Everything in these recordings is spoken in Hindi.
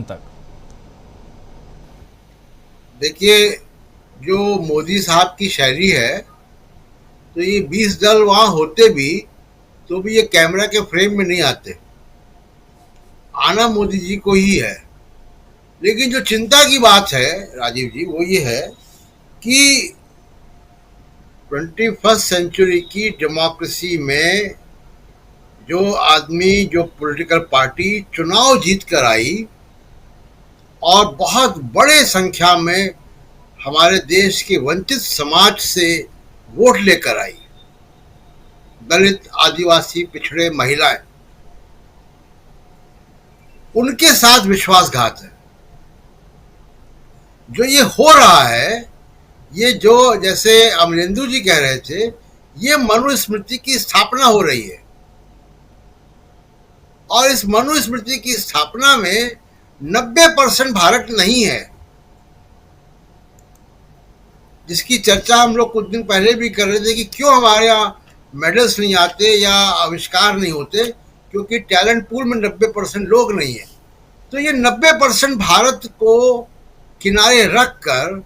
तक। देखिए, जो मोदी साहब की शैली है, तो ये 20 दल वहां होते भी तो भी ये कैमरा के फ्रेम में नहीं आते। आना मोदी जी को ही है। लेकिन जो चिंता की बात है राजीव जी, वो ये है कि 21st सेंचुरी की डेमोक्रेसी में जो आदमी, जो पॉलिटिकल पार्टी चुनाव जीत कर आई और बहुत बड़े संख्या में हमारे देश के वंचित समाज से वोट लेकर आई, दलित, आदिवासी, पिछड़े, महिलाएं, उनके साथ विश्वासघात है। जो ये हो रहा है, ये जो जैसे अमरेंदु जी कह रहे थे, ये मनुस्मृति की स्थापना हो रही है। और इस मनुस्मृति की स्थापना में 90% भारत नहीं है, जिसकी चर्चा हम लोग कुछ दिन पहले भी कर रहे थे कि क्यों हमारे यहाँ मेडल्स नहीं आते या आविष्कार नहीं होते, क्योंकि टैलेंट पूल में 90% लोग नहीं है। तो ये 90% भारत को किनारे रख कर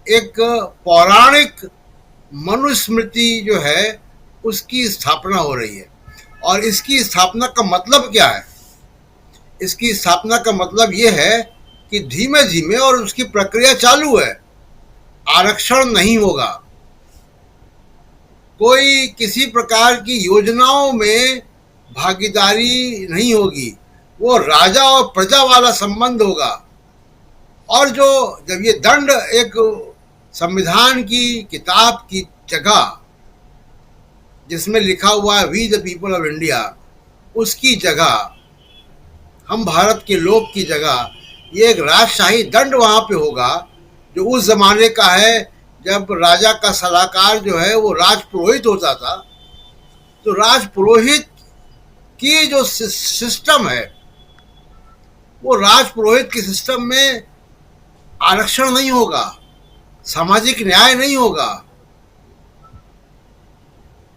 एक पौराणिक मनुस्मृति जो है उसकी स्थापना हो रही है। और इसकी स्थापना का मतलब क्या है? इसकी स्थापना का मतलब ये है कि धीमे धीमे, और उसकी प्रक्रिया चालू है, आरक्षण नहीं होगा, कोई किसी प्रकार की योजनाओं में भागीदारी नहीं होगी, वो राजा और प्रजा वाला संबंध होगा। और जो जब ये दंड एक संविधान की किताब की जगह, जिसमें लिखा हुआ है we the people of India, उसकी जगह, हम भारत के लोग की जगह, ये एक राजशाही दंड वहां पे होगा, जो उस जमाने का है जब राजा का सलाहकार जो है वो राजपुरोहित होता था। तो राजपुरोहित की जो सिस्टम है, वो राजपुरोहित के सिस्टम में आरक्षण नहीं होगा, सामाजिक न्याय नहीं होगा।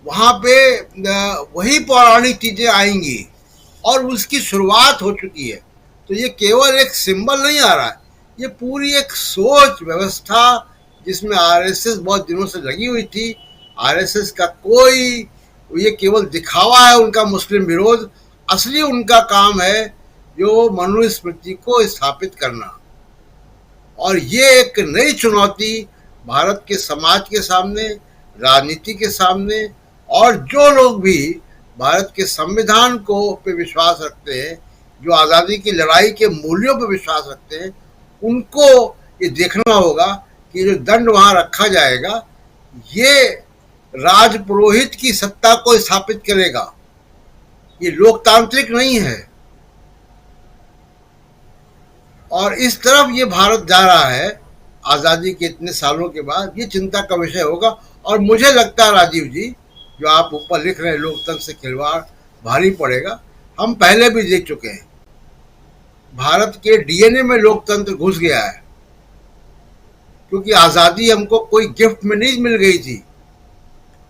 वहां पे वही पौराणिक चीजें आएंगी, और उसकी शुरुआत हो चुकी है। तो ये केवल एक सिंबल नहीं आ रहा है, ये पूरी एक सोच व्यवस्था, जिसमें आरएसएस बहुत दिनों से लगी हुई थी। आरएसएस का कोई, ये केवल दिखावा है उनका मुस्लिम विरोध। असली उनका काम है जो मनुस्मृति को स्थापित करना। और ये एक नई चुनौती भारत के समाज के सामने, राजनीति के सामने, और जो लोग भी भारत के संविधान को पे विश्वास रखते हैं, जो आज़ादी की लड़ाई के मूल्यों पर विश्वास रखते हैं, उनको ये देखना होगा कि जो दंड वहां रखा जाएगा, ये राजपुरोहित की सत्ता को स्थापित करेगा, ये लोकतांत्रिक नहीं है। और इस तरफ ये भारत जा रहा है आज़ादी के इतने सालों के बाद, ये चिंता का विषय होगा। और मुझे लगता है राजीव जी, जो आप ऊपर लिख रहे हैं लोकतंत्र से खिलवाड़ भारी पड़ेगा, हम पहले भी देख चुके हैं। भारत के डीएनए में लोकतंत्र घुस गया है, क्योंकि आज़ादी हमको कोई गिफ्ट में नहीं मिल गई थी,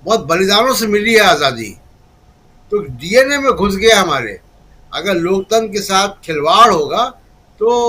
बहुत बलिदानों से मिली है आज़ादी। तो डीएनए में घुस गया हमारे। अगर लोकतंत्र के साथ खिलवाड़ होगा तो